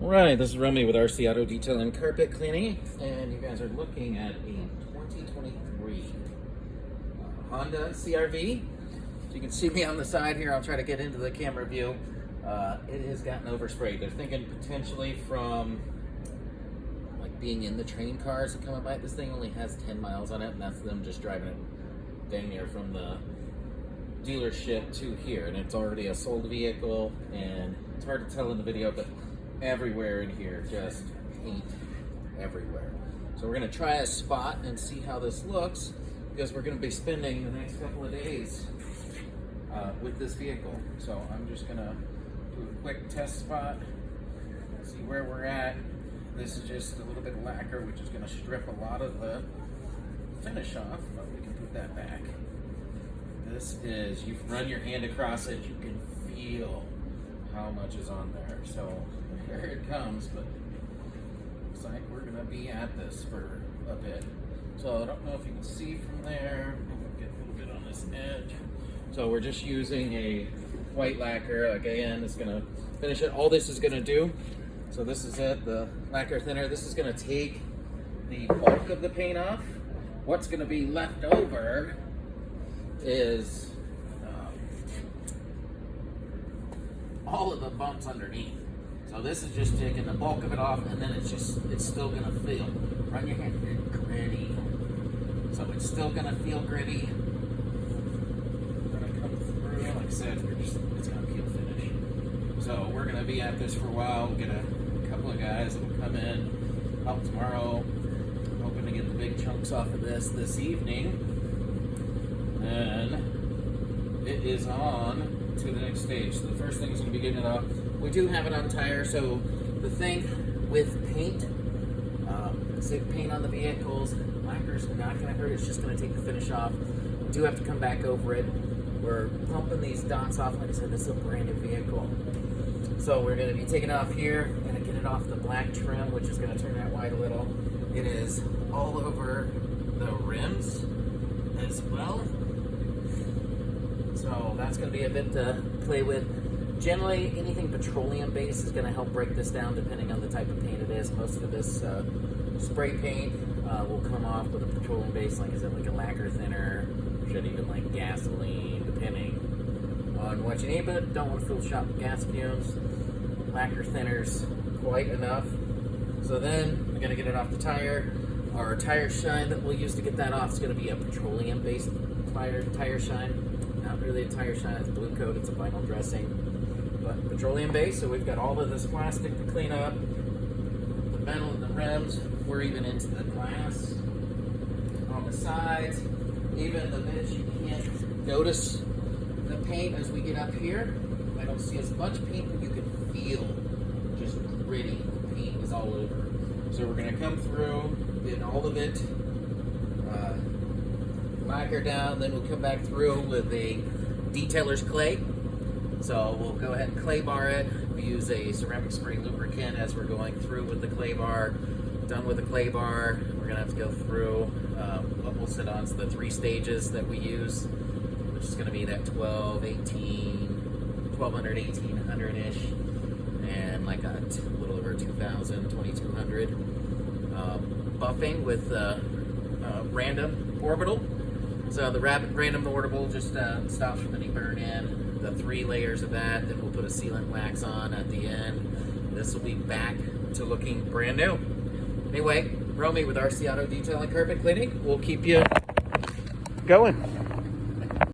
Right, this is Romy with RC Auto Detail and Carpet Cleaning, and you guys are looking at a 2023 Honda CRV. So you can see me on the side here. I'll try to get into the camera view. It has gotten oversprayed. They're thinking potentially from like being in the train cars that come by. This thing only has 10 miles on it, and that's them just driving it dang near from the dealership to here, and it's already a sold vehicle, and it's hard to tell in the video, but everywhere in here, just paint everywhere. So we're gonna try a spot and see how this looks, because we're gonna be spending the next couple of days with this vehicle. So I'm just gonna do a quick test spot, see where we're at. This is just a little bit of lacquer, which is gonna strip a lot of the finish off, but we can put that back. This is, you can run your hand across it, you can feel how much is on there. So here it comes, but looks like we're gonna be at this for a bit. So I don't know if you can see from there. I'm gonna get a little bit on this edge. So we're just using a white lacquer. Again, it's gonna finish it. All this is gonna do, so this is it, the lacquer thinner. This is gonna take the bulk of the paint off. What's gonna be left over is all of the bumps underneath. So this is just taking the bulk of it off, and then it's still gonna feel, run your hand, gritty. So it's still gonna feel gritty. Gonna come through, like I said, it's gonna peel finish. So we're gonna be at this for a while. We'll get a couple of guys that will come in, help tomorrow. Hoping to get the big chunks off of this evening. And it is on to the next stage. So the first thing is going to be getting it off. We do have it on tire, so the thing with paint, say paint on the vehicles, lacquer's not going to hurt, it's just going to take the finish off. We do have to come back over it. We're pumping these dots off. Like I said, this is a brand new vehicle. So we're going to be taking it off here, going to get it off the black trim, which is going to turn that white a little. It is all over the rims as well. So that's going to be a bit to play with. Generally, anything petroleum-based is going to help break this down depending on the type of paint it is. Most of this spray paint will come off with a petroleum base, like I said, like a lacquer thinner, should even like gasoline, depending on what you need, but don't want to fill the shop with gas fumes. Lacquer thinners, quite enough. So then we're going to get it off the tire. Our tire shine that we'll use to get that off is going to be a petroleum-based tire shine. Not really a tire shine, it's blue coat, it's a vinyl dressing, but petroleum based. So we've got all of this plastic to clean up, the metal and the rims. We're even into the glass on the sides, even the bits you can't notice the paint as we get up here. I don't see as much paint, but you can feel just gritty. The paint is all over. So we're gonna come through, get all of it lacquer down, then we'll come back through with a detailer's clay. So we'll go ahead and clay bar it. We use a ceramic spray lubricant as we're going through with the clay bar. Done with the clay bar, we're gonna have to go through what we'll sit on. So the 3 stages that we use, which is gonna be that 1200, 1800-ish, and like a little over 2000, 2200. Buffing with random orbital. So the random orbital just stops from any burn in. The 3 layers of that, then we'll put a sealant wax on at the end. This will be back to looking brand new. Anyway, Romy with RC Auto Detail and Carpet Cleaning. We'll keep you going.